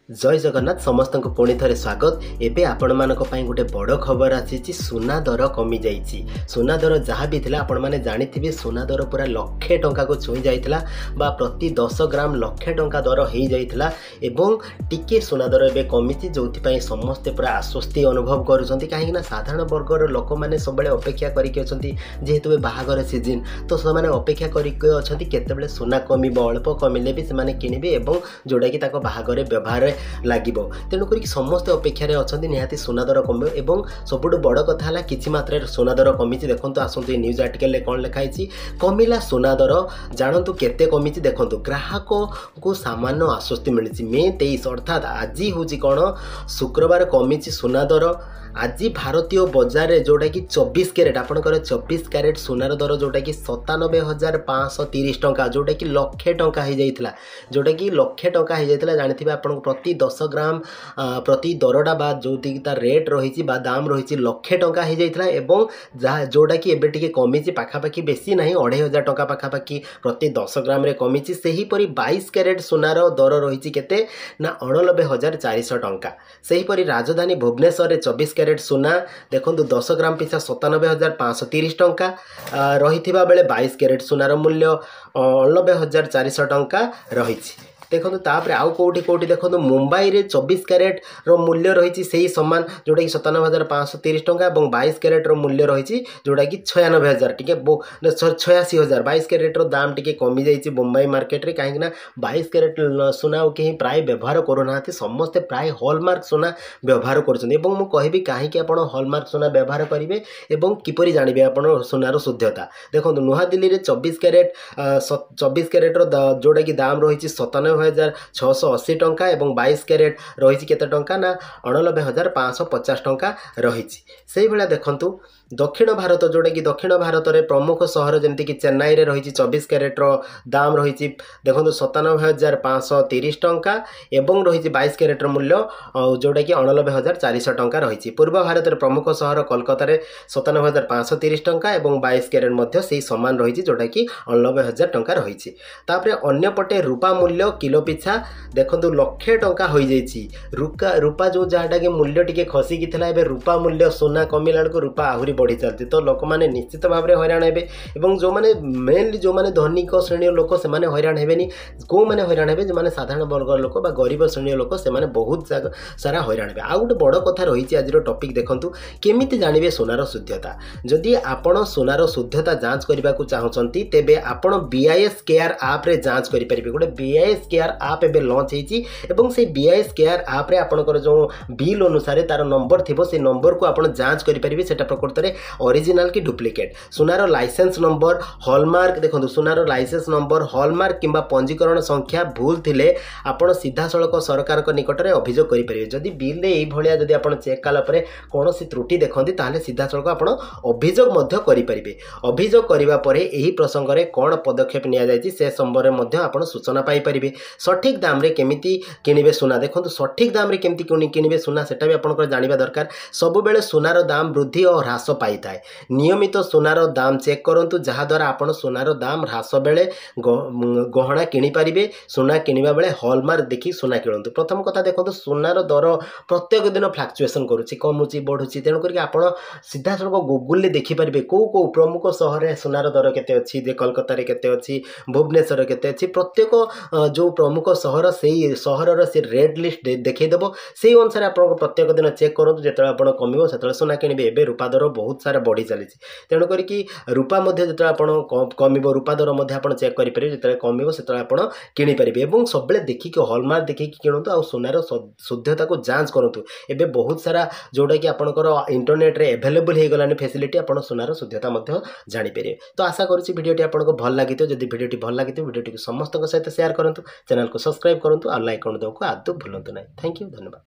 जय जगन्नाथ समस्त को पुणी थे स्वागत। एबे आपण मानक पई गोटे बड़ खबर आसी सुना दर कमी जाइए। सुना दर जहाँ भी थिला आपण माने जानिथिबे सुना दर पूरा लक्षे टंका को छुई जाइथिला बा प्रति 10 ग्राम लक्षे टंका दर हो जाइथिला एवं टिके सुना दर एबे कमिछि जोथि पई समस्त पूरा आश्वस्ति अनुभव करूछंती काहे ना साधारण वर्गर लोक माने सबले अपेक्षा करिके अछंती जेहेतु बाहागर सीजन तो से अपेक्षा करिके अछंती केतेबेले सुना कमिबो अल्प कमिले भी से किनिबे एवं जोडा कि ताको बाहागर व्यवहार লাগিব तेणुक समस्ते अपेक्षार अच्छा निहाती सुना दर कम और सबुठ बड़ कथा है कि मात्रा सुना दर कमी देखो आसतु न्यूज आर्टिकल कौन लिखाई कमिला सुना दर जानतु केते कमी देखो ग्राहक को सामान्य आश्वस्ति मिली मे 23 अर्थात आज हूँ कौन शुक्रवार कमी सुना दर आज भारतीय बजार में जोटा कि 24 कैरेट आपंकर 24 कैरेट सुनार दर जोटा कि 97,530 टंका जोटा कि लक्षे टंका हो जाता जोटा कि लक्षे टंका हो जाता जानते आप प्रति 10 ग्राम प्रति दरटा बा जो रेट रही दाम रही लक्षे टंका हो जाता जोटा कि एबे टिके कमी पाखापाखि बेसी ना 2,500 टंका पाखापाखि प्रति 10 ग्राम रे कमी से 22 कैरेट सुनार दर रही केते ना 89,400 टंका। सेहीपरि राजधानी भुवनेश्वर में 24 कैरेट सुना देखो 10 ग्राम पिछा 97,530 टंका रही बेले 22 कैरेट सुनार मूल्य 89,400 टंका रही। देखो तापर आउ कौटी कौटी देखो मुंबई रे 24 कैरेट रो मूल्य रही से सामान जोटा कि 97,530 टंका और 22 कैरेट रो मूल्य रही जोटा कि 96,000 टी 86,000 22 कैरेट रो दाम टी कमी जाइए मुंबई मार्केट रे कहीं 22 कैरेट सुना कहीं प्राय व्यवहार करूना समस्ते प्राय हॉलमार्क सुना व्यवहार करी कहीं आप हॉलमार्क सुना व्यवहार करेंगे और किपरि जानवे आप सुनार शुद्धता। देखो नुआ दिल्ली में 24 कैरेट रो जोटा कि दाम रही 97,680 टंका और 22 कैरेट रही केते टंका ना 89,550 टंका रही। से भाया देखंतु दक्षिण भारत जोटा कि दक्षिण भारत में प्रमुख सहर जमती कि चेन्नई रे रही 24 कैरेट रो दाम रही देखो 97,530 टंका एवं रही 22 कैरेट मूल्य जोटा कि 89,400 टंका रही। पूर्व भारत में प्रमुख सहर कोलकाता रे 97,530 टंका और 22 कैरेट मध्य से सामान रही जोटा कि 89,000 टंका रही। तापर अन्यपटे रूपा मूल्य किलो पिछा देखो लक्षे टंका हो जाइए। रूपा जो जहाँटा कि मूल्य टी खसिकी था रूपा मूल्य सुना कमिला बेलू रूपा आहरी बढ़ी चलती तो लोक मैंने निश्चित भाव में हैरान हे जो मैंने मेनली जो मैंने धनिक श्रेणी लोक से हैरान हेनी कौ मैंने हैरान हे जो साधारण वर्ग लोक गरीब श्रेणी लोक से बहुत सारा हैरान हे। आउ गोटे बड़ कथा रही आज टॉपिक देखूँ केमी जानवे सुनार शुद्धता। जदि आपण सुनार शुद्धता जांच करने को चाहते तेबे आपण BIS केयर आप रे जांच करेंगे। गोटे BIS केयर आप एबे लॉन्च होती से BIS केयर आप रे आपनकर जो बिल अनुसार तार नंबर थी से नंबर को आप जांच करेंगे से प्रकृत में ओरिजिनल की डुप्लिकेट सुनार लाइसेंस नंबर हॉलमार्क देखो सुनार लाइसेंस नंबर हॉलमार्क किंबा पंजीकरण संख्या भूल थिले आपण सीधा सड़क सरकार निकट में अभियोग करेंगे। जदि बिल ये जदि आप चेक कला कौन त्रुटि देखते ताहले सीधा सड़क आप अभियोग करेंगे। अभियोग करने यही प्रसंग में कौन पदक्षेप नि से संबंध में आप सूचना पाइपर। सठिक दाम रे केमिति किनिबे सुना देखो सठिक दाम रे केमिति किनिबे सुना सेटा भी आपन जानिबा दरकार। सब बेले सुनार दाम वृद्धि और ह्रास पाई थाए नियमित सुनार दाम चेक करंतु जहा द्वारा आपन सुनार दाम ह्रास बेले गहना किनि पारिबे। सुना किनिबा बेले हॉलमार्क देखि सुना किणंतु। प्रथम कथा देखो सुनार दर प्रत्येक दिन फ्लक्चुएसन करुछि कमुछि बढ़ुछि तेणु करके आपन सीधा सड़क गूगल रे देखि पारिबे को प्रमुख सहर रे सुनार दर केते अछि जे कोलकाता रे केते अछि भुवनेश्वर केते अछि प्रत्येक जो प्रमुख सहर से सहर से रेड लिस्ट देखीदेव से अनुसार आप प्रत्येक दिन चेक करूँ जो आप कम से सुना किणवे। एवं रूपा दर बहुत सारा बढ़ी चली तेणुक रूपा जो आप कम रूपा दर आप चेक करेंगे जो कम से आप किनीपारे और सब देखिए हॉलमार्क देखिए किणु आ सुनार शुद्धता को जांच करूँ। एवं बहुत सारा जोटा कि आपंकर इंटरनेट रे एभेलेबल हो गलानी फैसिलिटी आप सुनार शुद्धता जानीपर। तो आशा करुँची भिडियोटी आपको भल लगी जब भिडियोटी भल लगी भिडियोटी समस्त सहित शेयर करूँ चैनल को सब्सक्राइब करूँ और लाइक कर देव आदौ भूलु ना। थैंक यू धन्यवाद।